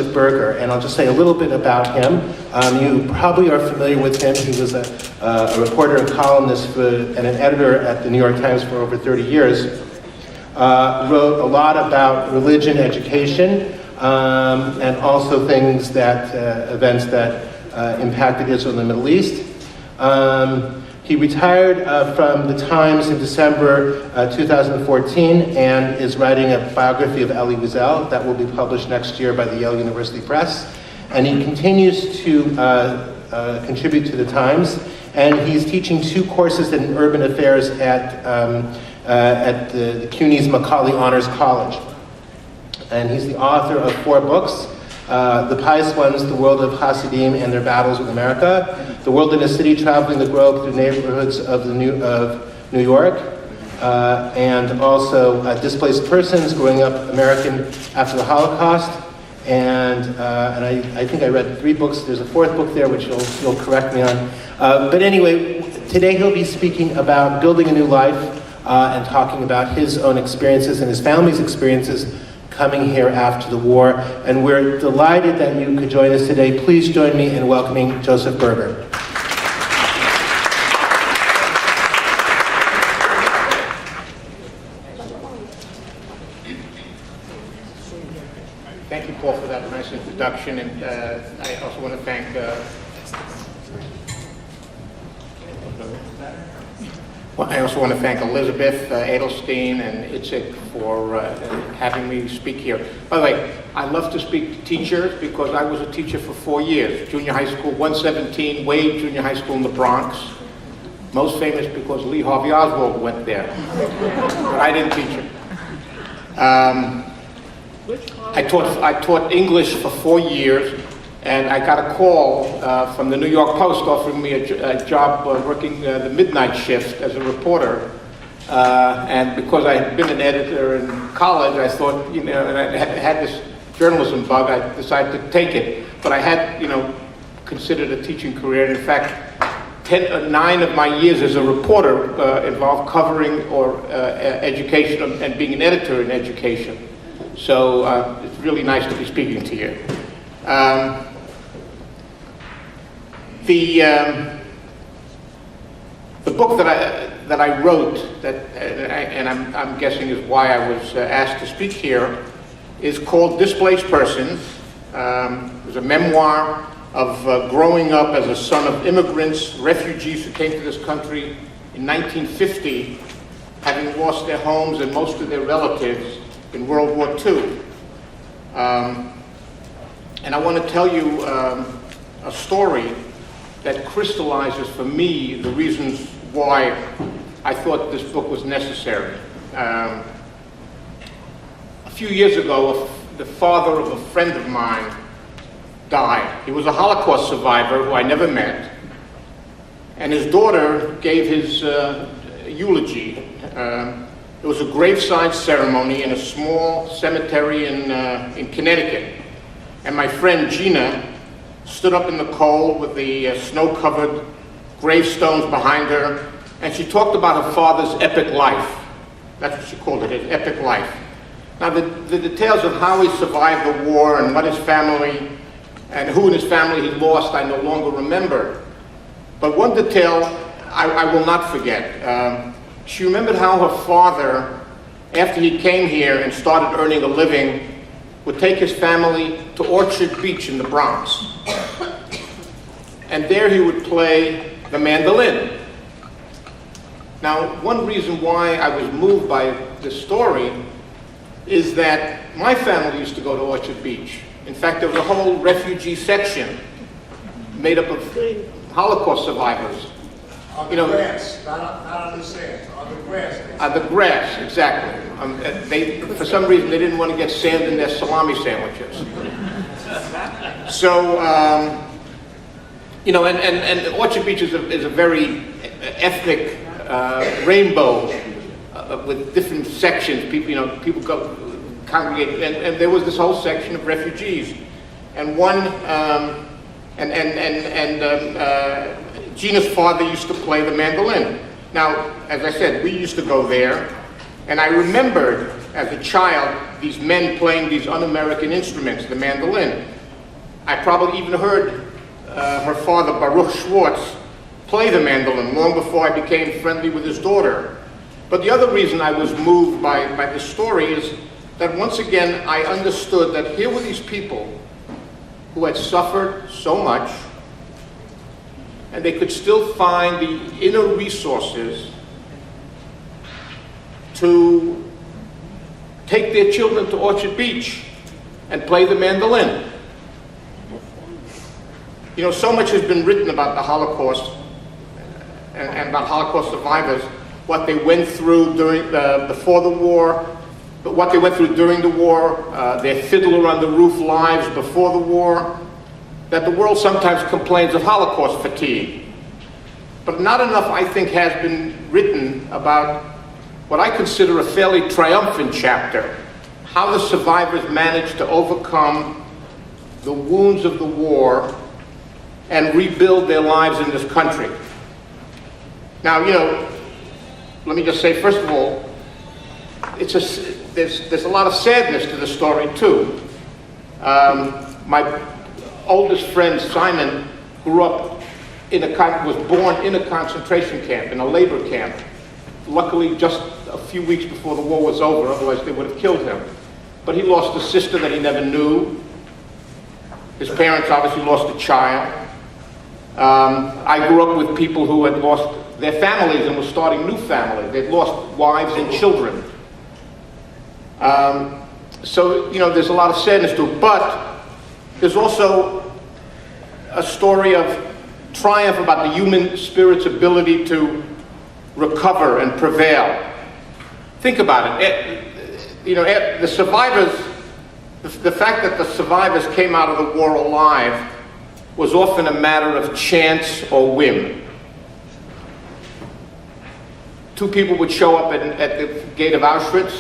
Berger, and I'll just say a little bit about him. You probably are familiar with him. He was a reporter and columnist and an editor at the New York Times for over 30 years. Wrote a lot about religion, education, and also things that, events that impacted Israel and the Middle East. He retired from the Times in December 2014 and is writing a biography of Elie Wiesel that will be published next year by the Yale University Press. And he continues to contribute to the Times, and he's teaching 2 courses in urban affairs at the CUNY's Macaulay Honors College. And he's the author of 4 books. The pious ones, The World of Hasidim and Their Battles with America, The World in a City, Traveling the Globe Through Neighborhoods of New York, and also Displaced Persons, Growing Up American After the Holocaust, and I think I read 3 books. There's a 4th book there, which you'll correct me on. But anyway, today he'll be speaking about building a new life and talking about his own experiences and his family's experiences coming here after the war, and we're delighted that you could join us today. Please join me in welcoming Joseph Berger. Thank you, Paul, for that nice introduction, and I also want to thank Elizabeth Edelstein and Itzik for having me speak here. By the way, I love to speak to teachers because I was a teacher for 4 years. Junior high school, 117 Wade Junior High School in the Bronx. Most famous because Lee Harvey Oswald went there, but I didn't teach him. I taught English for 4 years, and I got a call from the New York Post offering me a job working the midnight shift as a reporter. And because I had been an editor in college, I thought, and I had this journalism bug, I decided to take it. But I had, considered a teaching career. And in fact, 9 of my years as a reporter involved covering education and being an editor in education. So it's really nice to be speaking to you. The book that I wrote, and I'm guessing is why I was asked to speak here, is called Displaced Person. It was a memoir of growing up as a son of immigrants, refugees who came to this country in 1950, having lost their homes and most of their relatives in World War II. And I want to tell you a story that crystallizes for me the reasons why I thought this book was necessary. A few years ago, the father of a friend of mine died. He was a Holocaust survivor who I never met. And his daughter gave his eulogy. It was a graveside ceremony in a small cemetery in Connecticut. And my friend Gina stood up in the cold with the snow-covered gravestones behind her, and she talked about her father's epic life. That's what she called it, his epic life. Now, the details of how he survived the war and what his family, and who in his family he lost, I no longer remember. But one detail I will not forget. She remembered how her father, after he came here and started earning a living, would take his family to Orchard Beach in the Bronx. And there he would play the mandolin. Now, one reason why I was moved by this story is that my family used to go to Orchard Beach. In fact, there was a whole refugee section made up of Holocaust survivors. On the grass, not on the sand, on the grass. On the grass, exactly. For some reason, they didn't want to get sand in their salami sandwiches. So, and Orchard Beach is a very ethnic rainbow with different sections. People go congregate, and there was this whole section of refugees, and Gina's father used to play the mandolin. Now, as I said, we used to go there, and I remembered as a child, these men playing these un-American instruments, the mandolin. I probably even heard her father, Baruch Schwartz, play the mandolin long before I became friendly with his daughter. But the other reason I was moved by this story is that once again I understood that here were these people who had suffered so much, and they could still find the inner resources to take their children to Orchard Beach and play the mandolin. You know, so much has been written about the Holocaust and about Holocaust survivors, what they went through before the war, what they went through during the war, their fiddler on the roof lives before the war, that the world sometimes complains of Holocaust fatigue. But not enough, I think, has been written about what I consider a fairly triumphant chapter, how the survivors managed to overcome the wounds of the war and rebuild their lives in this country. Now, you know, let me just say, first of all, there's a lot of sadness to the story, too. My oldest friend, Simon, was born in a concentration camp, in a labor camp. Luckily, just a few weeks before the war was over, otherwise they would have killed him. But he lost a sister that he never knew. His parents obviously lost a child. I grew up with people who had lost their families and were starting new families. They'd lost wives and children. So, you know, there's a lot of sadness to it, but there's also a story of triumph about the human spirit's ability to recover and prevail. Think about it. You know, the survivors, the fact that the survivors came out of the war alive was often a matter of chance or whim. Two people would show up at the gate of Auschwitz.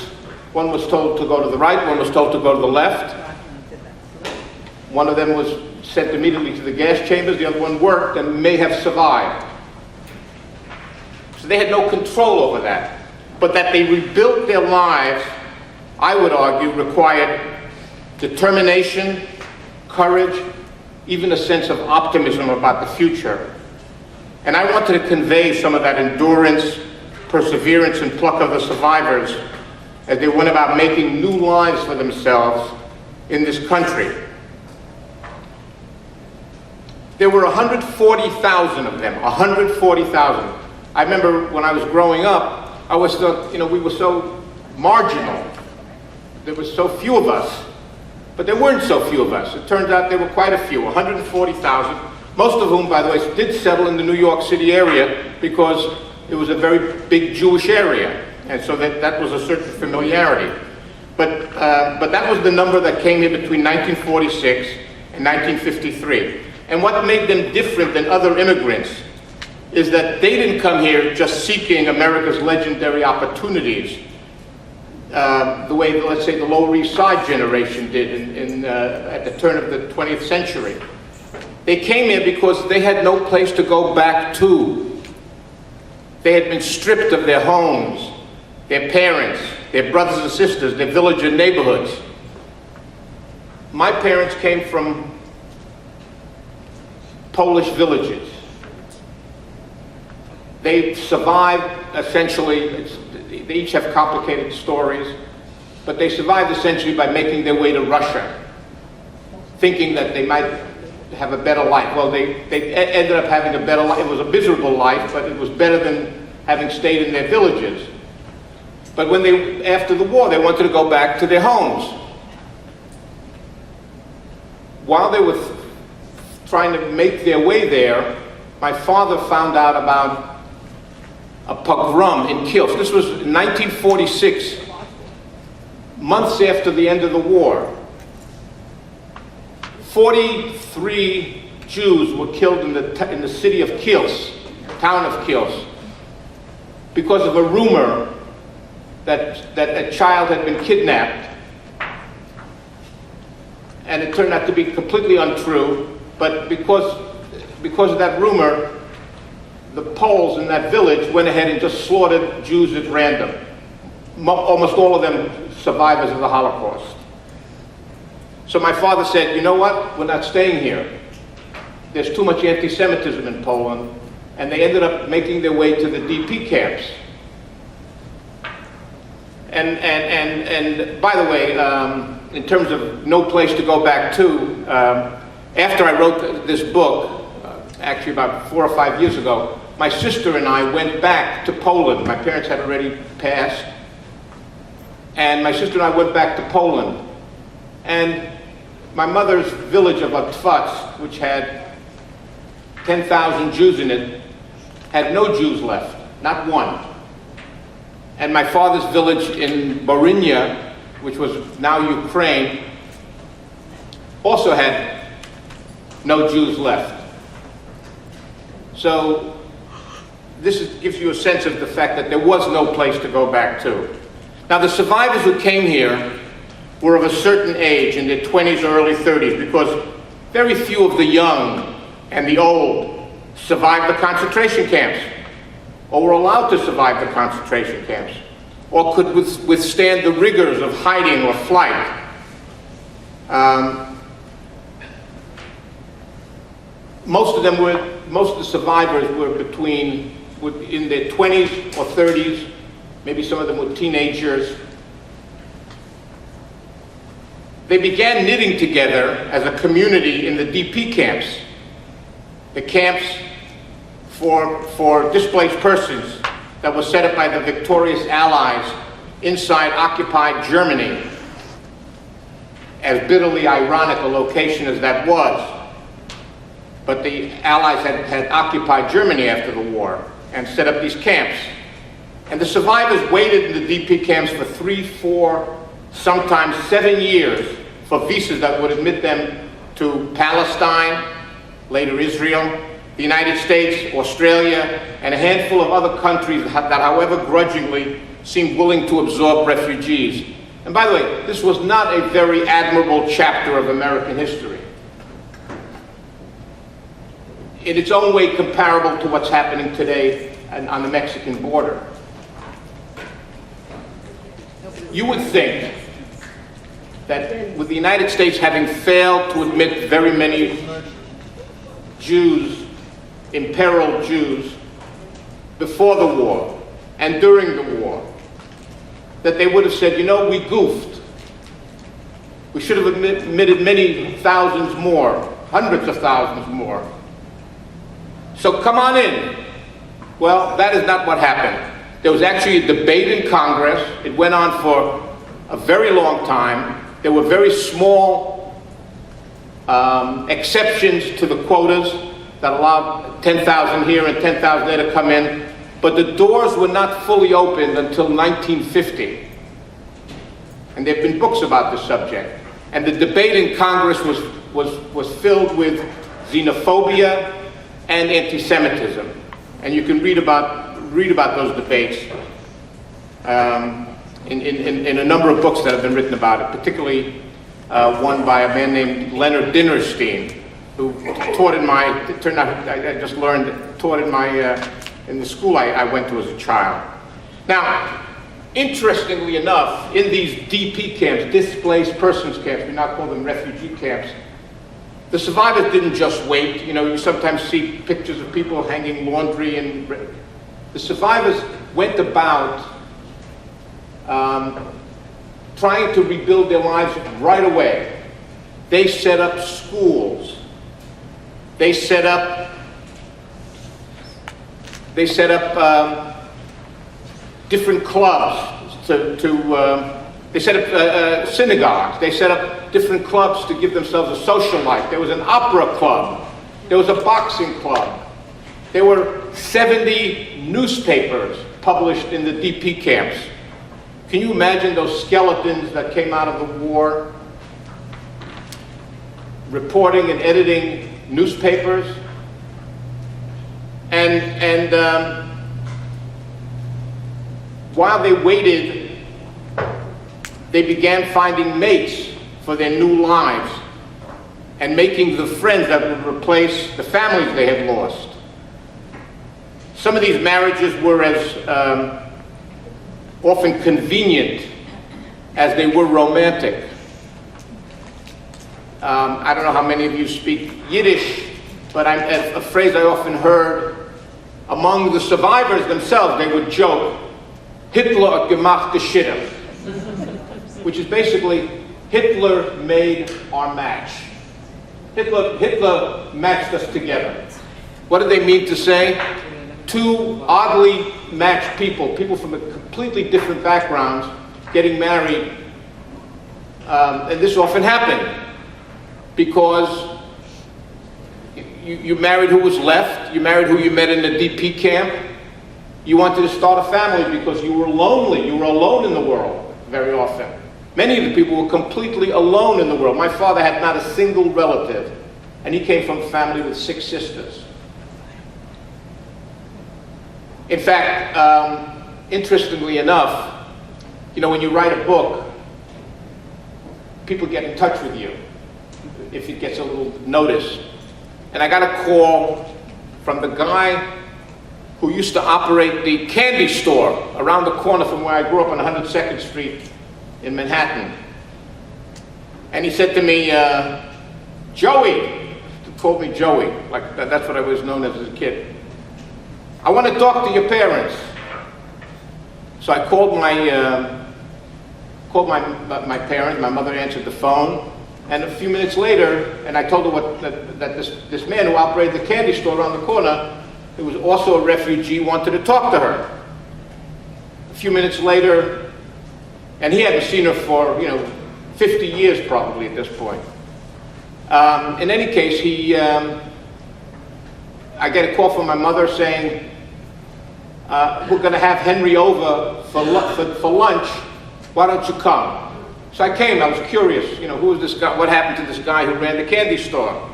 One was told to go to the right, one was told to go to the left. One of them was sent immediately to the gas chambers, the other one worked and may have survived. So they had no control over that. But that they rebuilt their lives, I would argue, required determination, courage, even a sense of optimism about the future. And I wanted to convey some of that endurance, perseverance, and pluck of the survivors as they went about making new lives for themselves in this country. There were 140,000 of them, 140,000. I remember when I was growing up, I always thought, you know, we were so marginal. There were so few of us, but there weren't so few of us. It turns out there were quite a few, 140,000, most of whom, by the way, did settle in the New York City area because it was a very big Jewish area, and so that was a certain familiarity. But that was the number that came here between 1946 and 1953. And what made them different than other immigrants is that they didn't come here just seeking America's legendary opportunities, the way, let's say, the Lower East Side generation did at the turn of the 20th century. They came here because they had no place to go back to. They had been stripped of their homes, their parents, their brothers and sisters, their village and neighborhoods. My parents came from Polish villages. They survived essentially, they each have complicated stories, but they survived essentially by making their way to Russia, thinking that they might have a better life. Well, they ended up having a better life. It was a miserable life, but it was better than having stayed in their villages. But when after the war, they wanted to go back to their homes. While they were trying to make their way there, my father found out about a pogrom in Kielce. This was in 1946, months after the end of the war. 43 Jews were killed in the city of Kielce, town of Kielce, because of a rumor that a child had been kidnapped. And it turned out to be completely untrue. But because of that rumor, the Poles in that village went ahead and just slaughtered Jews at random. Almost all of them survivors of the Holocaust. So my father said, you know what, we're not staying here. There's too much anti-Semitism in Poland, and they ended up making their way to the DP camps. And by the way, in terms of no place to go back to, after I wrote this book, actually about 4 or 5 years ago, my sister and I went back to Poland. My parents had already passed. And my sister and I went back to Poland. And my mother's village of Otwats, which had 10,000 Jews in it, had no Jews left, not one. And my father's village in Borynia, which was now Ukraine, also had no Jews left. So gives you a sense of the fact that there was no place to go back to. Now the survivors who came here were of a certain age, in their 20s or early 30s, because very few of the young and the old survived the concentration camps, or were allowed to survive the concentration camps, or could withstand the rigors of hiding or flight. Most of the survivors were in their 20s or 30s, maybe some of them were teenagers. They began knitting together as a community in the DP camps, the camps for displaced persons that was set up by the victorious Allies inside occupied Germany. As bitterly ironic a location as that was, but the Allies had occupied Germany after the war and set up these camps. And the survivors waited in the DP camps for 3, 4, sometimes 7 years for visas that would admit them to Palestine, later Israel, the United States, Australia, and a handful of other countries that, however grudgingly, seemed willing to absorb refugees. And by the way, this was not a very admirable chapter of American history. In its own way comparable to what's happening today on the Mexican border. You would think that with the United States having failed to admit very many Jews, imperiled Jews, before the war and during the war, that they would have said, you know, we goofed. We should have admitted many thousands more, hundreds of thousands more. So come on in. Well, that is not what happened. There was actually a debate in Congress. It went on for a very long time. There were very small exceptions to the quotas that allowed 10,000 here and 10,000 there to come in. But the doors were not fully opened until 1950. And there have been books about the subject. And the debate in Congress was filled with xenophobia and anti-Semitism. And you can read about those debates in a number of books that have been written about it, particularly one by a man named Leonard Dinerstein, who taught in the school I went to as a child. Now, interestingly enough, in these DP camps, displaced persons camps, we now call them refugee camps, the survivors didn't just wait. You know, you sometimes see pictures of people hanging laundry, and the survivors went about trying to rebuild their lives right away. They set up schools. They set up different clubs they set up synagogues. They set up different clubs to give themselves a social life. There was an opera club. There was a boxing club. There were 70 newspapers published in the DP camps. Can you imagine those skeletons that came out of the war, reporting and editing newspapers? And while they waited, they began finding mates for their new lives and making the friends that would replace the families they had lost. Some of these marriages were as often convenient as they were romantic. I don't know how many of you speak Yiddish, but a phrase I often heard among the survivors themselves. They would joke, Hitler gemacht geschitter, which is basically Hitler made our match. Hitler matched us together. What did they mean to say? Two oddly matched people from a completely different backgrounds, getting married. And this often happened because you married who was left, you married who you met in the DP camp. You wanted to start a family because you were lonely. You were alone in the world very often. Many of the people were completely alone in the world. My father had not a single relative, and he came from a family with 6 sisters. In fact, interestingly enough, you know, when you write a book, people get in touch with you if it gets a little notice. And I got a call from the guy who used to operate the candy store around the corner from where I grew up on 102nd Street in Manhattan. And he said to me, Joey, he called me Joey, like that's what I was known as a kid. I want to talk to your parents. So I called my parents. My mother answered the phone, and a few minutes later, and I told her that this man who operated the candy store around the corner, who was also a refugee, wanted to talk to her. A few minutes later, and he hadn't seen her for 50 years probably at this point. In any case, I get a call from my mother saying, we're going to have Henry over for lunch. Why don't you come? So I came. I was curious. Who is this guy? What happened to this guy who ran the candy store?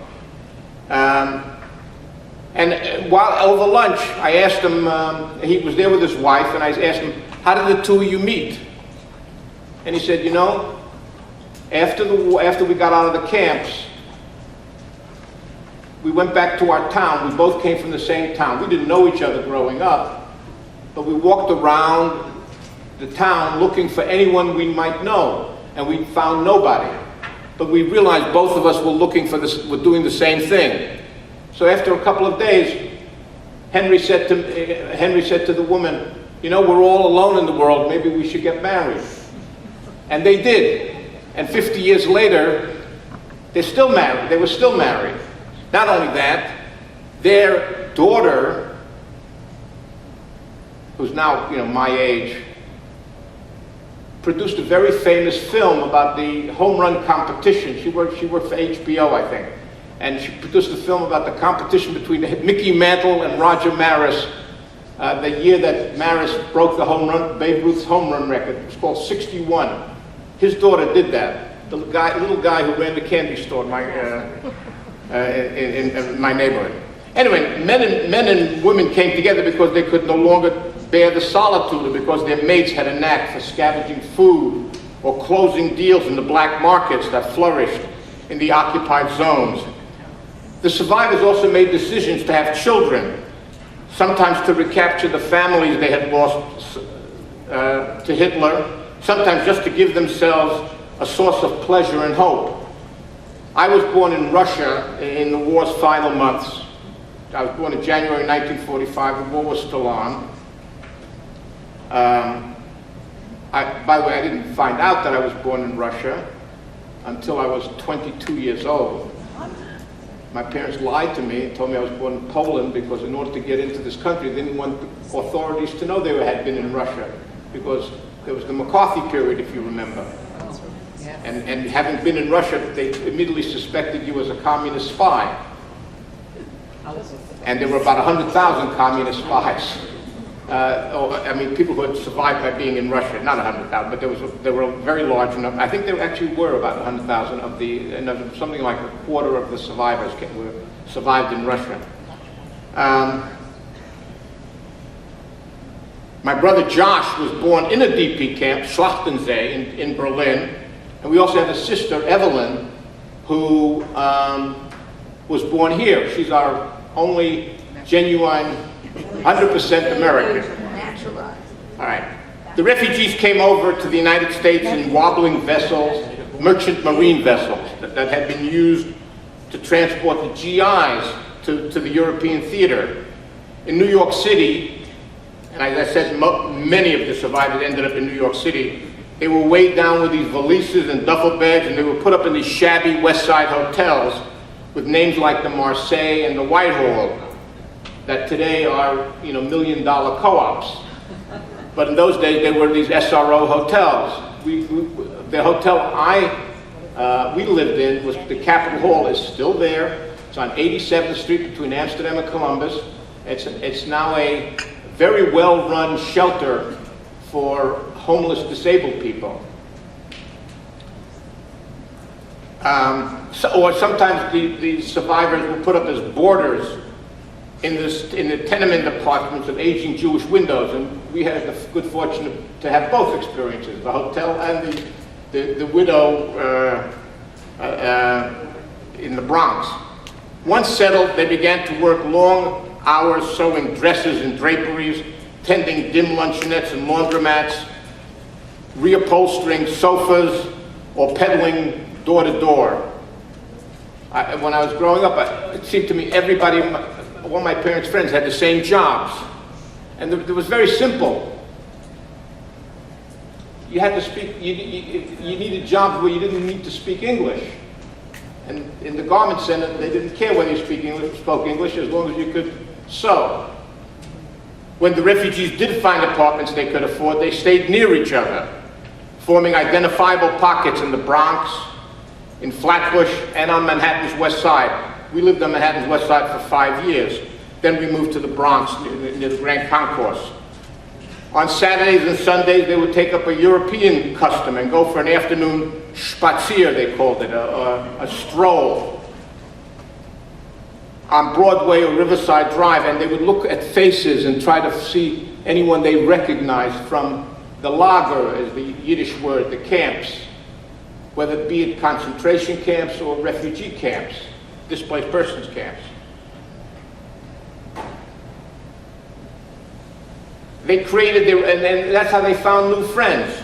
And while over lunch, I asked him. He was there with his wife, and I asked him, "How did the two of you meet?" And he said, after we got out of the camps, we went back to our town. We both came from the same town. We didn't know each other growing up, but we walked around the town looking for anyone we might know, and we found nobody. But we realized both of us were doing the same thing. So after a couple of days, Henry said to the woman, we're all alone in the world, maybe we should get married. And they did. And 50 years later, they're still married. They were still married. Not only that, their daughter, who's now my age, produced a very famous film about the home run competition. She worked for HBO, I think. And she produced a film about the competition between Mickey Mantle and Roger Maris, the year that Maris broke the Babe Ruth's home run record. It was called 61. His daughter did that. The little guy who ran the candy store in my neighborhood. Anyway, men and women came together because they could no longer bear the solitude, or because their mates had a knack for scavenging food or closing deals in the black markets that flourished in the occupied zones. The survivors also made decisions to have children, sometimes to recapture the families they had lost to Hitler, sometimes just to give themselves a source of pleasure and hope. I was born in Russia in the war's final months. I was born in January 1945. The war was still on. By the way, I didn't find out that I was born in Russia until I was 22 years old. My parents lied to me and told me I was born in Poland because in order to get into this country, they didn't want the authorities to know they had been in Russia, because there was the McCarthy period, if you remember. And having been in Russia, they immediately suspected you as a communist spy. And there were about 100,000 communist spies. People who had survived by being in Russia, not 100,000, but there were a very large number. I think there actually were about 100,000 of something like a quarter of the survivors survived in Russia. My brother Josh was born in a DP camp, Schlachtensee, in Berlin. And we also have a sister, Evelyn, who was born here. She's our only genuine 100% American. Naturalized. All right. The refugees came over to the United States in wobbling vessels, merchant marine vessels that had been used to transport the GIs to the European theater. In New York City, and as I said, many of the survivors ended up in New York City, they were weighed down with these valises and duffel bags, and they were put up in these shabby West Side hotels with names like the Marseille and the Whitehall, that today are, you know, million-dollar co-ops. But in those days, they were these SRO hotels. The hotel we lived in, was the Capitol Hall, is still there. It's on 87th Street between Amsterdam and Columbus. It's now a very well-run shelter for homeless disabled people. Or sometimes the survivors were put up as boarders in the tenement apartments of aging Jewish windows, and we had the good fortune to have both experiences, the hotel and the widow in the Bronx. Once settled, they began to work long hours sewing dresses and draperies, tending dim luncheonettes and laundromats, reupholstering sofas, or peddling door to door. When I was growing up, it seemed to me everybody, all my parents' friends had the same jobs. And it was very simple. You had to speak, you needed jobs where you didn't need to speak English. And in the garment center, they didn't care whether you spoke English as long as you could sew. When the refugees did find apartments they could afford, they stayed near each other, forming identifiable pockets in the Bronx, in Flatbush, and on Manhattan's West Side. We lived on Manhattan's West Side for 5 years. Then we moved to the Bronx, near the Grand Concourse. On Saturdays and Sundays, they would take up a European custom and go for an afternoon spazier, they called it, a stroll on Broadway or Riverside Drive, and they would look at faces and try to see anyone they recognized from the lager, as the Yiddish word, the camps, whether it be at concentration camps or refugee camps, displaced persons camps. They created their, and that's how they found new friends.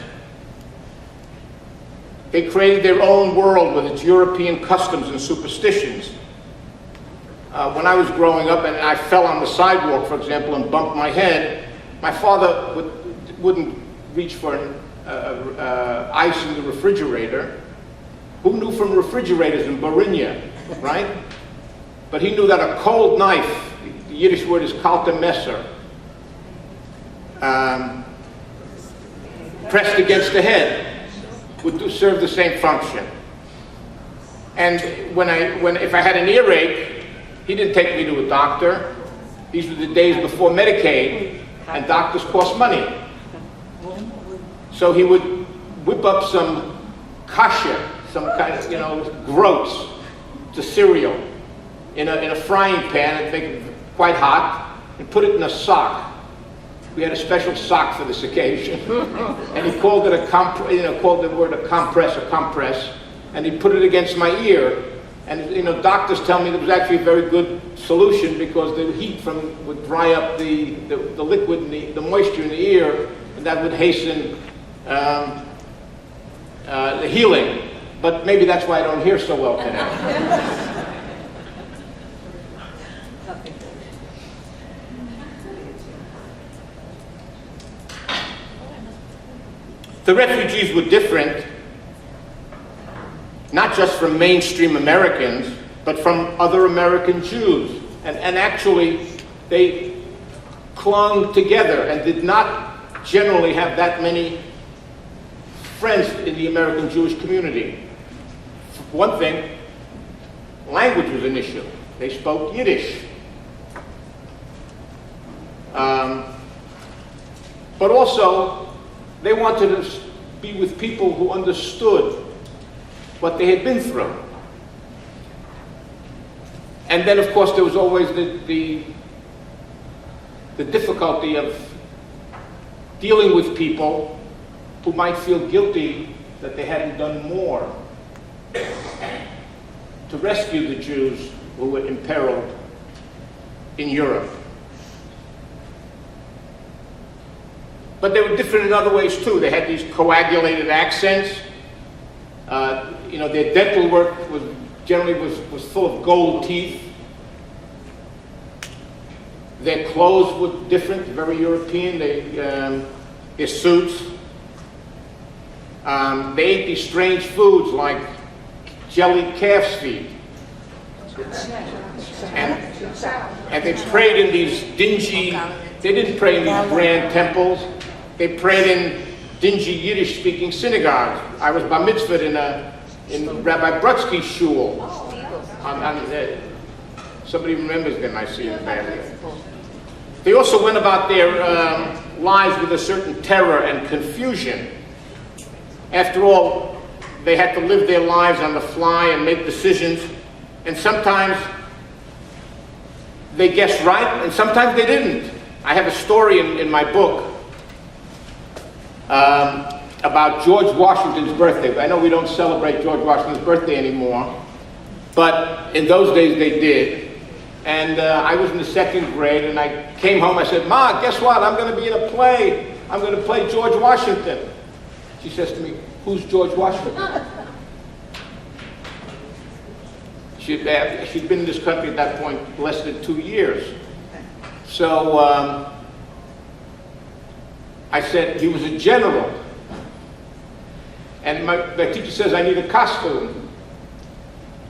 They created their own world with its European customs and superstitions. When I was growing up and I fell on the sidewalk, for example, and bumped my head, my father wouldn't reach for ice in the refrigerator. Who knew from refrigerators in Barinia, right? But he knew that a cold knife, the Yiddish word is kalte Messer, pressed against the head would serve the same function. And if I had an earache, he didn't take me to a doctor. These were the days before Medicaid, and doctors cost money. So he would whip up some kasha, some kind of, groats, to cereal, in a frying pan and make it quite hot, and put it in a sock. We had a special sock for this occasion, and he called it called the word a compress, and he put it against my ear. And doctors tell me it was actually a very good solution because the heat would dry up the liquid and the moisture in the ear, and that would hasten the healing. But maybe that's why I don't hear so well today. The refugees were different, not just from mainstream Americans, but from other American Jews. And actually, they clung together and did not generally have that many friends in the American Jewish community. For one thing, language was an issue. They spoke Yiddish. But also, they wanted to be with people who understood what they had been through. And then, of course, there was always the difficulty of dealing with people who might feel guilty that they hadn't done more to rescue the Jews who were imperiled in Europe. But they were different in other ways too. They had these coagulated accents. Their dental work was generally was full of gold teeth. Their clothes were different, very European. Their suits. They ate these strange foods like jellied calf's feet. And they prayed in these dingy, they didn't pray in these grand temples. They prayed in dingy Yiddish-speaking synagogues. I was bar mitzvahed in Rabbi Brutsky's shul. Somebody remembers them, I see in badly. They also went about their lives with a certain terror and confusion. After all, they had to live their lives on the fly and make decisions, and sometimes they guessed right, and sometimes they didn't. I have a story in my book about George Washington's birthday. I know we don't celebrate George Washington's birthday anymore, but in those days they did. And I was in the 2nd grade, and I came home. I said, "Ma, guess what? I'm going to be in a play. I'm going to play George Washington." She says to me, "Who's George Washington?" She'd been in this country at that point less than 2 years. So I said, "He was a general." And my teacher says, "I need a costume."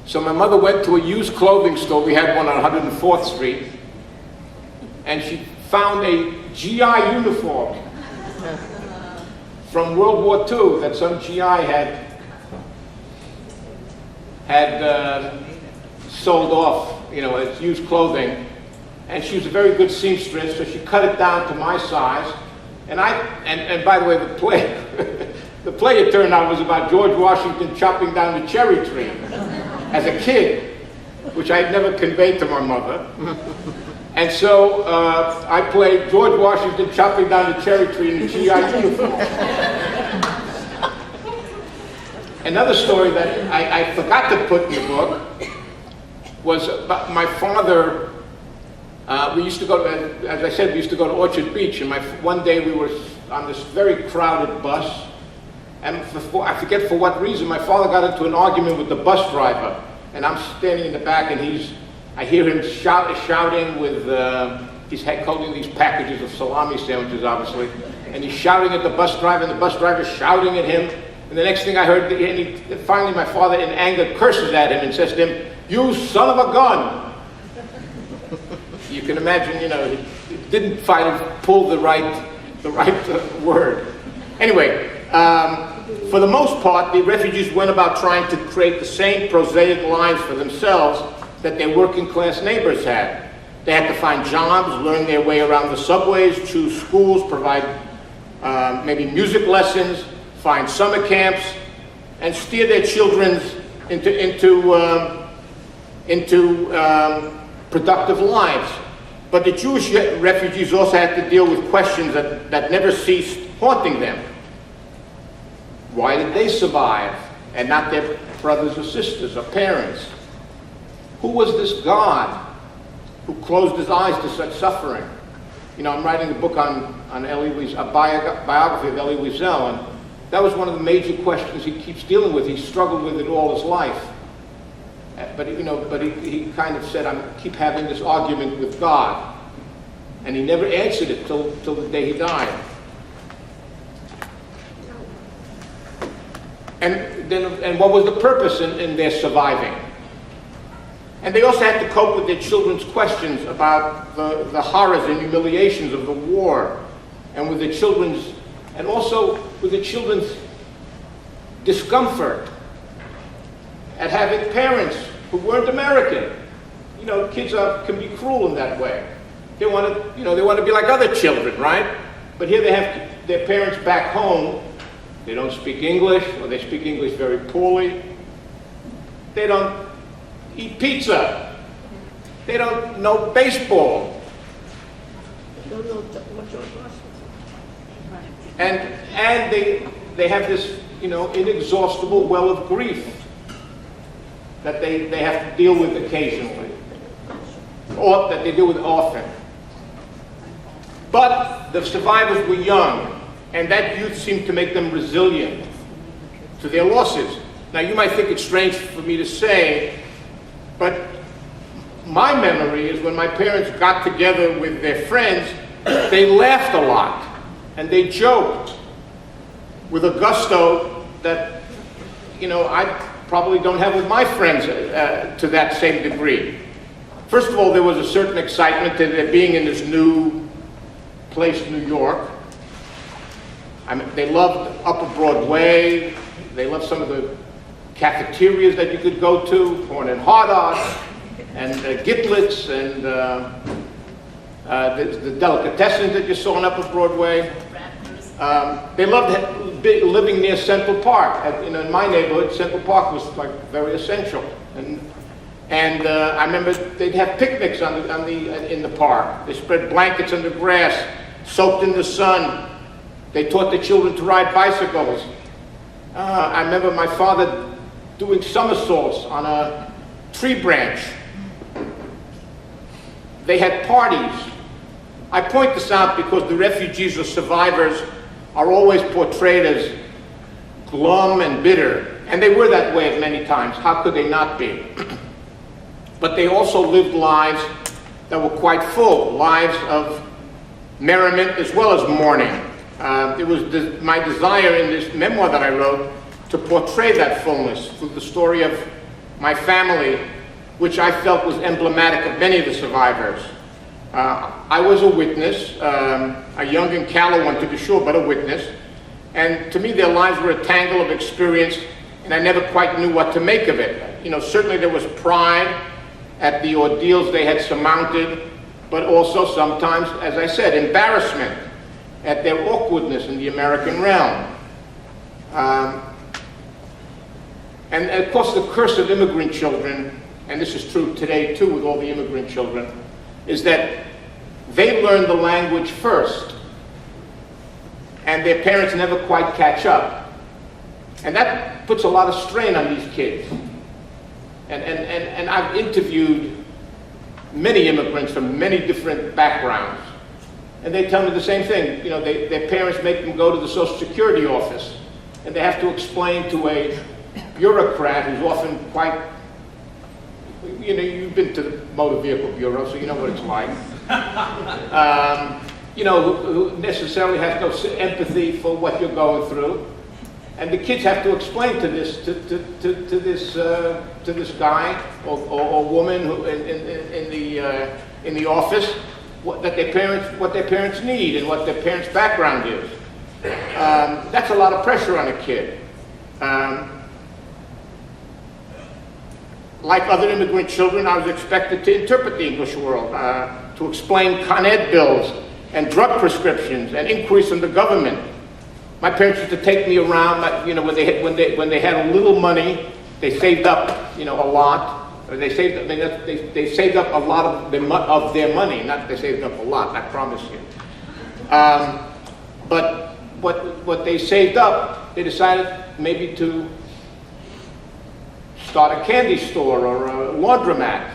So my mother went to a used clothing store. We had one on 104th Street. And she found a GI uniform from World War II that some GI had sold off, as used clothing. And she was a very good seamstress, so she cut it down to my size. And by the way, the play, the play it turned out was about George Washington chopping down the cherry tree as a kid, which I had never conveyed to my mother. And so I played George Washington chopping down the cherry tree in a GI uniform. Another story that I forgot to put in the book was about my father. We used to go to, as I said, we used to go to Orchard Beach, and one day we were on this very crowded bus, and I forget for what reason, my father got into an argument with the bus driver, and I'm standing in the back, and I hear him shouting with, he's holding these packages of salami sandwiches, obviously, and he's shouting at the bus driver, and the bus driver's shouting at him, and the next thing I heard, finally my father in anger curses at him and says to him, "You son of a gun!" You can imagine, he didn't pull the right word. Anyway, for the most part, the refugees went about trying to create the same prosaic lives for themselves that their working class neighbors had. They had to find jobs, learn their way around the subways, choose schools, provide maybe music lessons, find summer camps, and steer their children into productive lives. But the Jewish refugees also had to deal with questions that never ceased haunting them. Why did they survive and not their brothers or sisters or parents? Who was this God who closed his eyes to such suffering? I'm writing a book on Elie Wiesel, a biography of Elie Wiesel, and that was one of the major questions he keeps dealing with. He struggled with it all his life. But he kind of said, I keep having this argument with God. And he never answered it till the day he died. And what was the purpose in their surviving? And they also had to cope with their children's questions about the horrors and humiliations of the war, and with the children's, and also with the children's discomfort at having parents who weren't American. Kids can be cruel in that way. They want to be like other children, right? But here they have their parents back home. They don't speak English, or they speak English very poorly. They don't eat pizza. They don't know baseball. And they have this, inexhaustible well of grief that they have to deal with occasionally, or that they deal with often. But the survivors were young. And that youth seemed to make them resilient to their losses. Now, you might think it's strange for me to say, but my memory is when my parents got together with their friends, they laughed a lot, and they joked with a gusto that, you know, I probably don't have with my friends to that same degree. First of all, there was a certain excitement that being in this new place, New York. I mean, they loved Upper Broadway. They loved some of the cafeterias that you could go to, Horn and Hardart, and Gitlitz, and the delicatessens that you saw on Upper Broadway. They loved living near Central Park. In my neighborhood, Central Park was like very essential. And I remember they'd have picnics in the park. They spread blankets on the grass, soaked in the sun. They taught the children to ride bicycles. I remember my father doing somersaults on a tree branch. They had parties. I point this out because the refugees or survivors are always portrayed as glum and bitter, and they were that way at many times. How could they not be? But they also lived lives that were quite full, lives of merriment as well as mourning. It was my desire in this memoir that I wrote to portray that fullness through the story of my family, which I felt was emblematic of many of the survivors. I was a witness, a young and callow one to be sure, but a witness. And to me, their lives were a tangle of experience, and I never quite knew what to make of it. You know, certainly there was pride at the ordeals they had surmounted, but also sometimes, as I said, embarrassment at their awkwardness in the American realm. And of course, the curse of immigrant children, and this is true today too with all the immigrant children, is that they learn the language first, and their parents never quite catch up. And that puts a lot of strain on these kids. And I've interviewed many immigrants from many different backgrounds, and they tell me the same thing. You know, their parents make them go to the Social Security office, and they have to explain to a bureaucrat who's often quite, you know, you've been to the motor vehicle bureau, so you know what it's like. You know, who necessarily has no empathy for what you're going through, and the kids have to explain to this to this guy or woman who in the office what their parents need and what their parents' background is. That's a lot of pressure on a kid. Like other immigrant children, I was expected to interpret the English world, to explain Con Ed bills and drug prescriptions and inquiries from the government. My parents used to take me around, you know, when they had a little money, they saved up, you know, a lot. Or they saved up a lot of their money. Not that they saved up a lot, I promise you. But what they saved up, they decided maybe to start a candy store or a laundromat.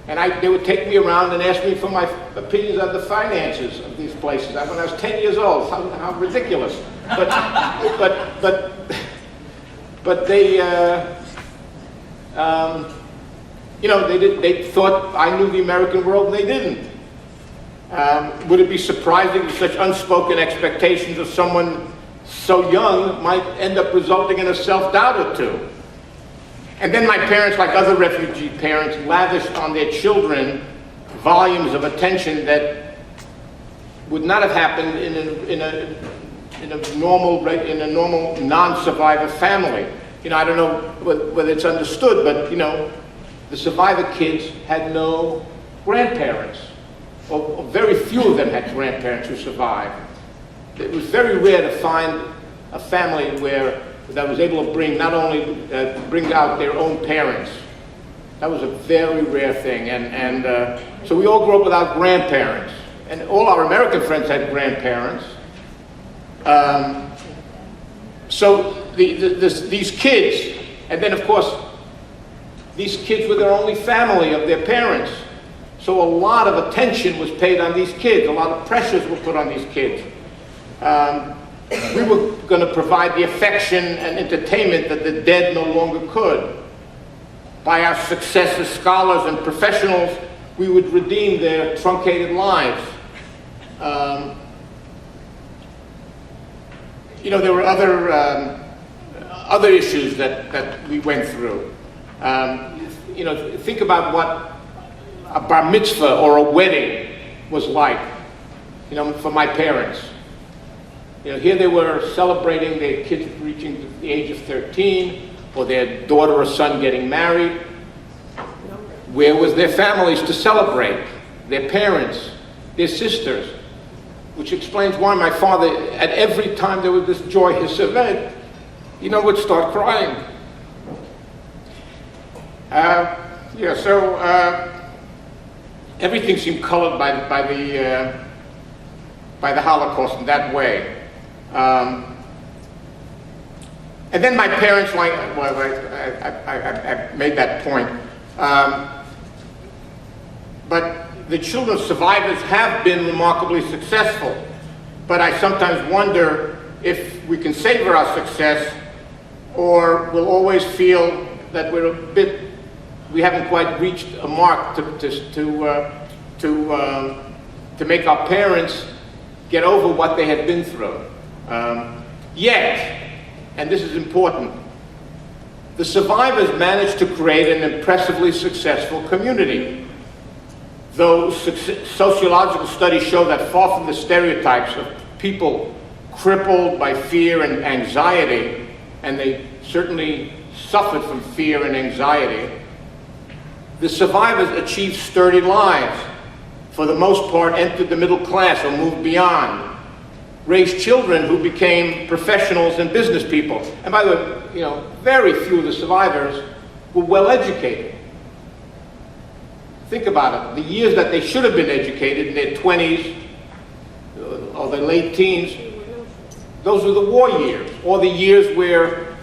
And they would take me around and ask me for my opinions on the finances of these places. When I was 10 years old, how ridiculous. But they, you know, they thought I knew the American world, and they didn't. Would it be surprising that such unspoken expectations of someone so young might end up resulting in a self-doubt or two? And then my parents, like other refugee parents, lavished on their children volumes of attention that would not have happened in a normal non-survivor family. You know, I don't know whether it's understood, but you know, the survivor kids had no grandparents, or very few of them had grandparents who survived. It was very rare to find a family that was able to bring bring out their own parents. That was a very rare thing, and so we all grew up without grandparents, and all our American friends had grandparents. So these kids, and then of course, these kids were their only family of their parents. So a lot of attention was paid on these kids. A lot of pressures were put on these kids. We were going to provide the affection and entertainment that the dead no longer could. By our success as scholars and professionals, we would redeem their truncated lives. You know, there were other issues that we went through. You know, think about what a bar mitzvah or a wedding was like, you know, for my parents. You know, here they were celebrating their kids reaching the age of 13, or their daughter or son getting married. Where was their families to celebrate? Their parents, their sisters. Which explains why my father, at every time there was this joyous event, you know, would start crying. Yeah, so everything seemed colored by the Holocaust in that way. And then my parents, like, well, I made that point. But the children of survivors have been remarkably successful. But I sometimes wonder if we can savor our success, or we'll always feel that we haven't quite reached a mark to make our parents get over what they had been through. Yet, and this is important, the survivors managed to create an impressively successful community. Though sociological studies show that far from the stereotypes of people crippled by fear and anxiety, and they certainly suffered from fear and anxiety, the survivors achieved sturdy lives. For the most part, entered the middle class or moved beyond, raised children who became professionals and business people. And by the way, you know, very few of the survivors were well educated. Think about it, the years that they should have been educated, in their 20s or their late teens, those were the war years, or the years where,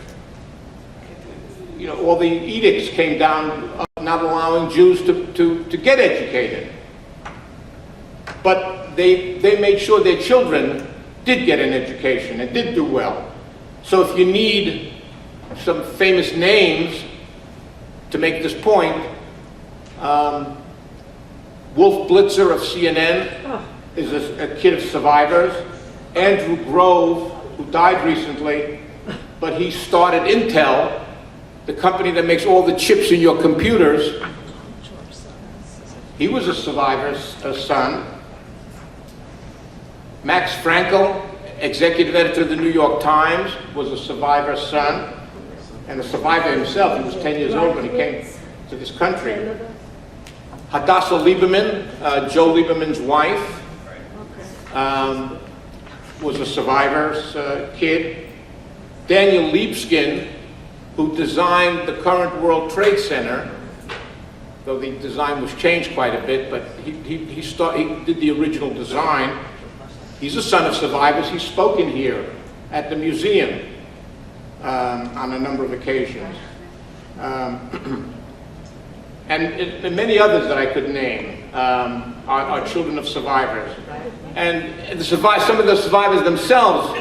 you know, all the edicts came down not allowing Jews to get educated. But they made sure their children did get an education and did do well. So if you need some famous names to make this point, Wolf Blitzer of CNN is a kid of survivors. Andrew Grove, who died recently, but he started Intel, the company that makes all the chips in your computers. He was a survivor's son. Max Frankel, executive editor of the New York Times, was a survivor's son, and a survivor himself. He was 10 years old when he came to this country. Hadassah Lieberman, Joe Lieberman's wife, was a survivor's kid. Daniel Liebskin, who designed the current World Trade Center, though the design was changed quite a bit, but he did the original design. He's a son of survivors. He's spoken here at the museum on a number of occasions. And many others that I could name are children of survivors. And some of the survivors themselves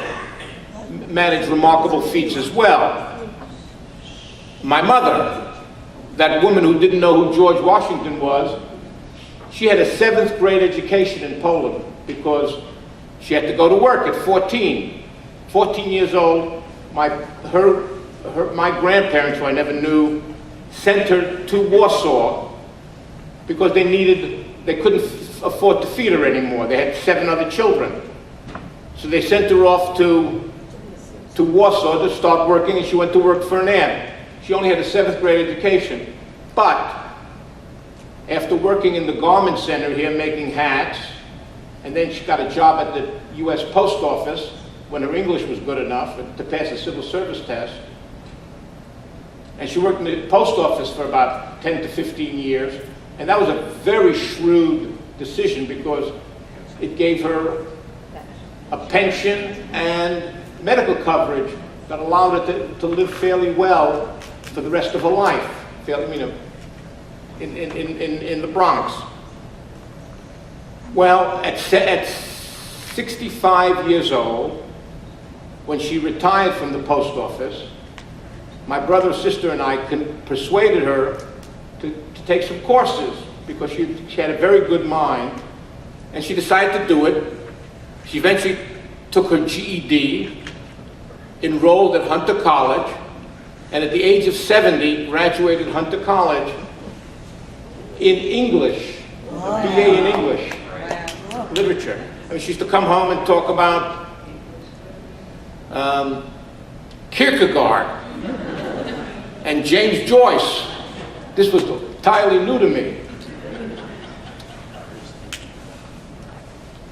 managed remarkable feats as well. My mother, that woman who didn't know who George Washington was, she had a 7th grade education in Poland because she had to go to work at 14. 14 years old, my grandparents, who I never knew, sent her to Warsaw because they couldn't afford to feed her anymore. They had 7 other children. So they sent her off to Warsaw to start working, and she went to work for an aunt. She only had a 7th grade education. But after working in the garment center here making hats, and then she got a job at the U.S. Post Office when her English was good enough to pass the civil service test. And she worked in the post office for about 10 to 15 years. And that was a very shrewd decision because it gave her a pension and medical coverage that allowed her to live fairly well for the rest of her life, in the Bronx. Well, at 65 years old, when she retired from the post office, my brother, sister, and I persuaded her to take some courses because she had a very good mind, and she decided to do it. She eventually took her GED, enrolled at Hunter College, and at the age of 70, graduated Hunter College in English, a BA in English, literature. I mean, she used to come home and talk about Kierkegaard and James Joyce. This was entirely new to me.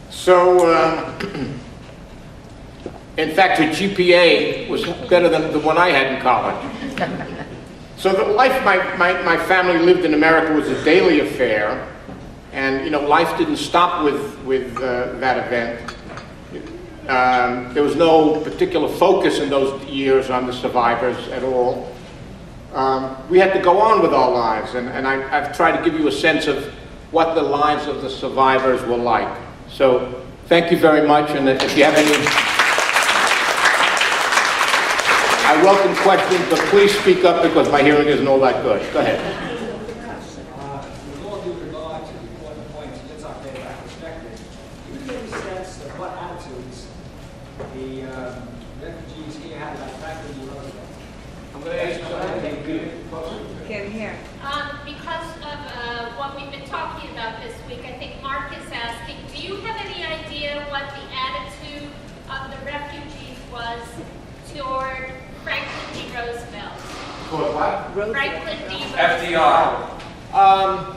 So, in fact, her GPA was better than the one I had in college. So the life my family lived in America was a daily affair, and you know, life didn't stop with that event. There was no particular focus in those years on the survivors at all. We had to go on with our lives, and I've tried to give you a sense of what the lives of the survivors were like. So thank you very much, and if you have any, I welcome questions, but please speak up because my hearing isn't all that good. Go ahead. With all due regard to the important points in our perspective, do you get a sense of what attitudes the refugees here had about Franklin D. Roosevelt? I'm going to ask you something. Can hear. Because of what we've been talking about this week, I think Mark is asking, do you have any idea what the attitude of the refugees was toward Franklin D. Roosevelt? Toward what? Franklin D. Roosevelt. FDR.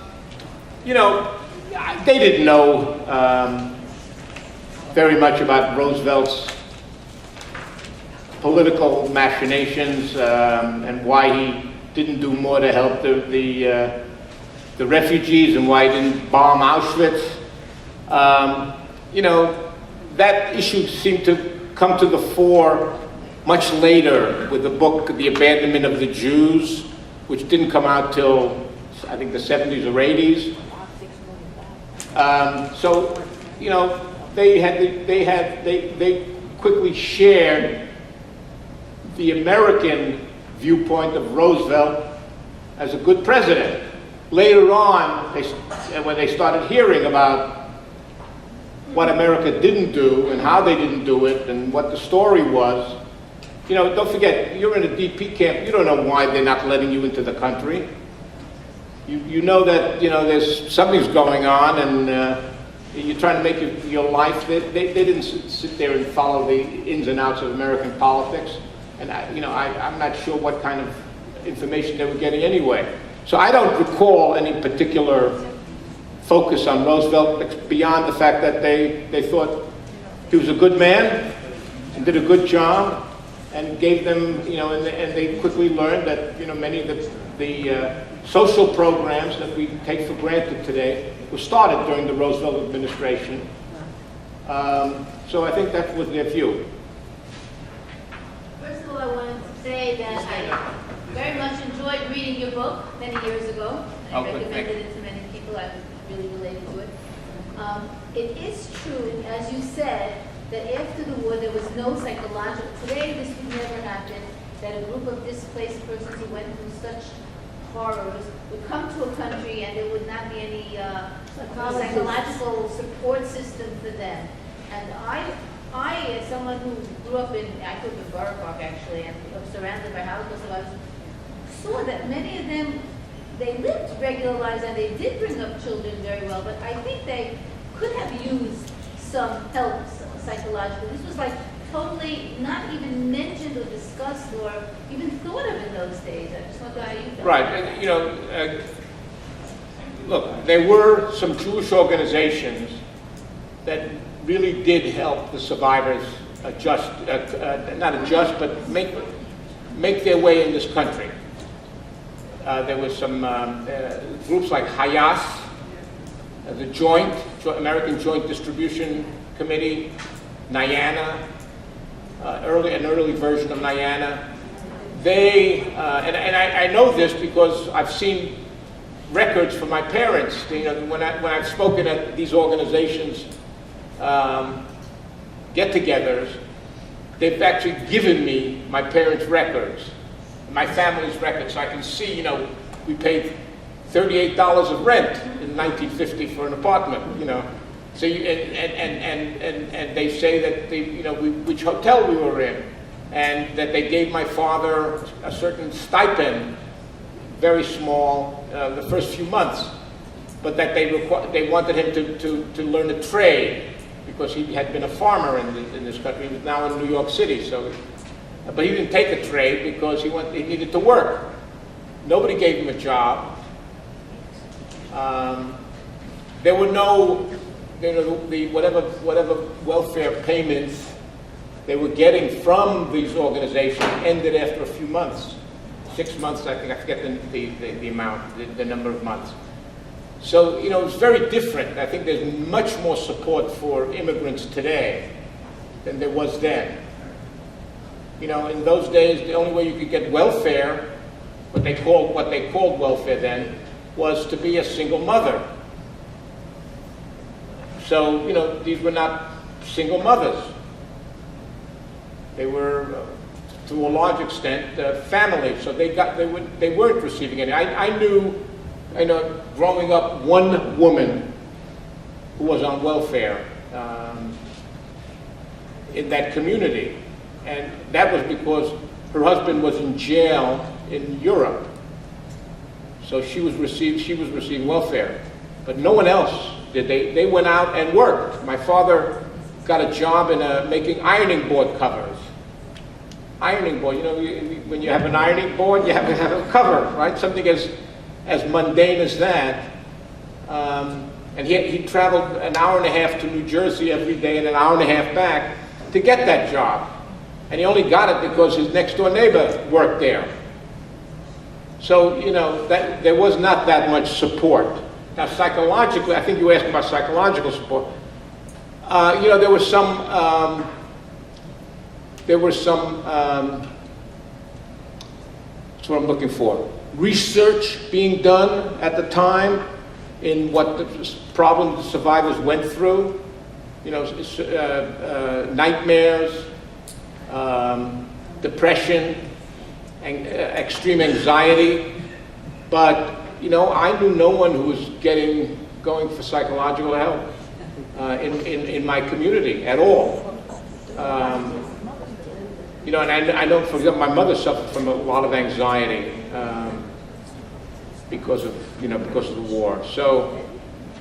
You know, they didn't know very much about Roosevelt's political machinations and why he didn't do more to help the refugees and why he didn't bomb Auschwitz. You know, that issue seemed to come to the fore much later with the book, The Abandonment of the Jews, which didn't come out till, I think, the 70s or 80s. So, you know, they quickly shared the American viewpoint of Roosevelt as a good president. Later on, when they started hearing about what America didn't do and how they didn't do it and what the story was, you know, don't forget, you're in a DP camp, you don't know why they're not letting you into the country. You know that, you know, there's something's going on and you're trying to make your life. They didn't sit there and follow the ins and outs of American politics. And I'm not sure what kind of information they were getting anyway. So I don't recall any particular focus on Roosevelt beyond the fact that they thought he was a good man and did a good job and gave them, you know, and they quickly learned that, you know, many of the social programs that we take for granted today were started during the Roosevelt administration. So I think that was their view. First of all, I wanted to say that I very much enjoyed reading your book many years ago. I recommended it to many people. I was really related to it. It is true, as you said, that after the war there was no psychological, today this would never happen, that a group of displaced persons who went through such horrors would come to a country and there would not be any psychological support system for them. And I, as someone who grew up in, I grew up in Berger actually, and was surrounded by Holocaust survivors, saw that many of them, they lived regular lives and they did bring up children very well, but I think they could have used some help psychologically. This was like totally not even mentioned or discussed or even thought of in those days. I just wonder how you felt. Right, and, you know, look, there were some Jewish organizations that really did help the survivors adjust, not adjust, but make their way in this country. There was some groups like Hayas, the American Joint Distribution Committee, NYANA, an early version of NYANA. They, and I know this because I've seen records from my parents. You know, when I've spoken at these organizations, get-togethers, they've actually given me my parents' records, my family's records, so I can see, you know, we paid $38 of rent in 1950 for an apartment, you know. So you, and they say that they, you know, which hotel we were in, and that they gave my father a certain stipend, very small, the first few months, but that they wanted him to learn a trade because he had been a farmer in this country. He was now in New York City, so, but he didn't take a trade because he needed to work. Nobody gave him a job. There were no, you know, the whatever welfare payments they were getting from these organizations ended after a few months. 6 months, I think, I forget the amount, the number of months. So, you know, it's very different. I think there's much more support for immigrants today than there was then. You know, in those days, the only way you could get welfare, what they called welfare then, was to be a single mother. So, you know, these were not single mothers. They were, to a large extent, families. So they weren't receiving any. I knew, growing up, one woman who was on welfare in that community, and that was because her husband was in jail in Europe. So she was receiving welfare, but no one else did. They went out and worked. My father got a job in making ironing board covers. Ironing board, you know, when you have an ironing board, you have to have a cover, right? Something as mundane as that. And he traveled an hour and a half to New Jersey every day and an hour and a half back to get that job. And he only got it because his next door neighbor worked there. So, you know, there was not that much support. Now, psychologically, I think you asked about psychological support. You know, there was some that's what I'm looking for. Research being done at the time in what the problems the survivors went through. You know, nightmares, depression, and extreme anxiety. But, you know, I knew no one who was going for psychological help in my community at all. You know, and I know, for example, my mother suffered from a lot of anxiety because of the war. So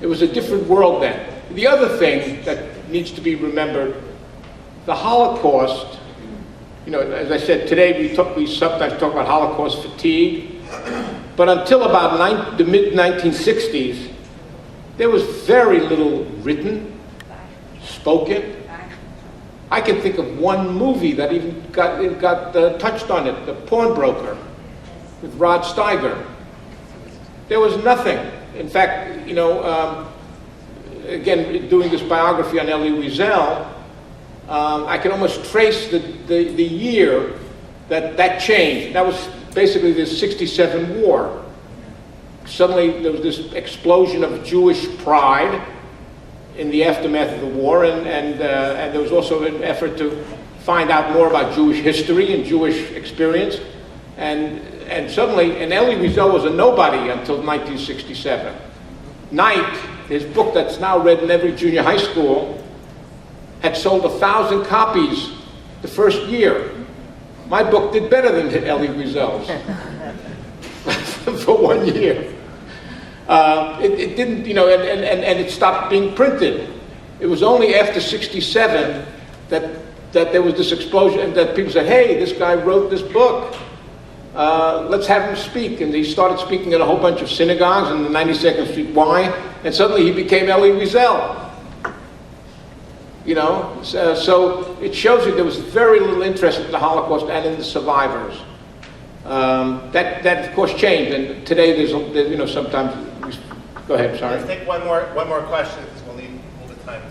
it was a different world then. The other thing that needs to be remembered, the Holocaust, you know, as I said, today we sometimes talk about Holocaust fatigue, but until about the mid-1960s, there was very little written, spoken. I can think of one movie that even got touched on it, The Pawnbroker, with Rod Steiger. There was nothing. In fact, you know, again, doing this biography on Elie Wiesel, I can almost trace the year that changed. That was basically the '67 war. Suddenly there was this explosion of Jewish pride in the aftermath of the war, and there was also an effort to find out more about Jewish history and Jewish experience. And suddenly, and Elie Wiesel was a nobody until 1967. Night, his book that's now read in every junior high school, had sold 1,000 copies the first year. My book did better than Elie Wiesel's for 1 year. It didn't, you know, and it stopped being printed. It was only after '67 that there was this explosion, and that people said, "Hey, this guy wrote this book. Let's have him speak." And he started speaking at a whole bunch of synagogues in the 92nd Street Y, and suddenly he became Elie Wiesel. You know, so it shows you there was very little interest in the Holocaust and in the survivors. That of course changed, and today there's you know, sometimes. Go ahead. Sorry. Let's take one more question because we'll need a little bit of time to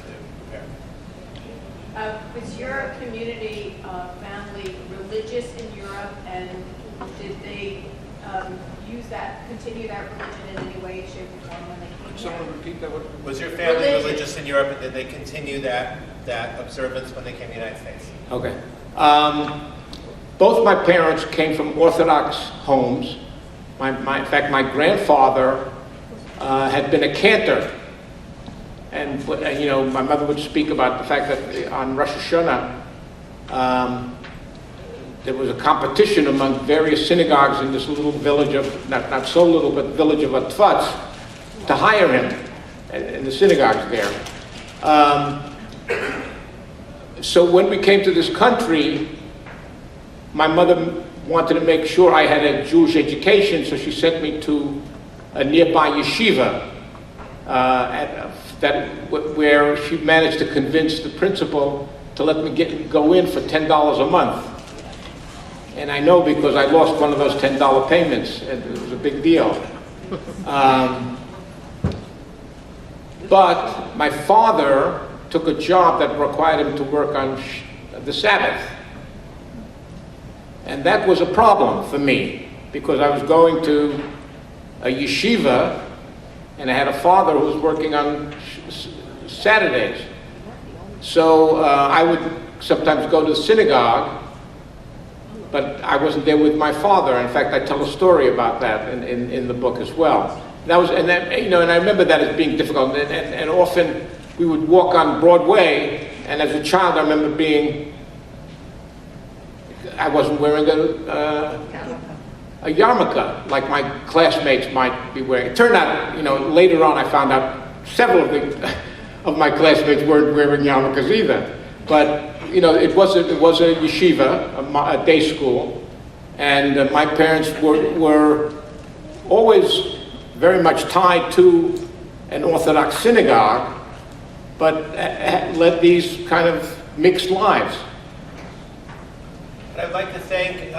prepare. Was your community family religious in Europe, and did they continue that religion in any way, shape, or form when they came here? Someone repeat that. Was your family religious in Europe, and did they continue that observance when they came to the United States? Okay. Both my parents came from Orthodox homes. In fact, my grandfather had been a cantor. And you know, my mother would speak about the fact that on Rosh Hashanah, there was a competition among various synagogues in this little village of, not so little, but village of Atvatz, to hire him in the synagogues there. So when we came to this country, my mother wanted to make sure I had a Jewish education, so she sent me to a nearby yeshiva, where she managed to convince the principal to let me go in for $10 a month. And I know because I lost one of those $10 payments, and it was a big deal. But my father took a job that required him to work on the Sabbath. And that was a problem for me, because I was going to a yeshiva, and I had a father who was working on Saturdays. So I would sometimes go to the synagogue, but I wasn't there with my father. In fact, I tell a story about that in the book as well. And I remember that as being difficult. And often we would walk on Broadway, and as a child, I remember I wasn't wearing a yarmulke like my classmates might be wearing. It turned out, later on, I found out several of my classmates weren't wearing yarmulkes either. But it was a yeshiva, a day school, and my parents were always very much tied to an Orthodox synagogue, but led these kind of mixed lives. I'd like to thank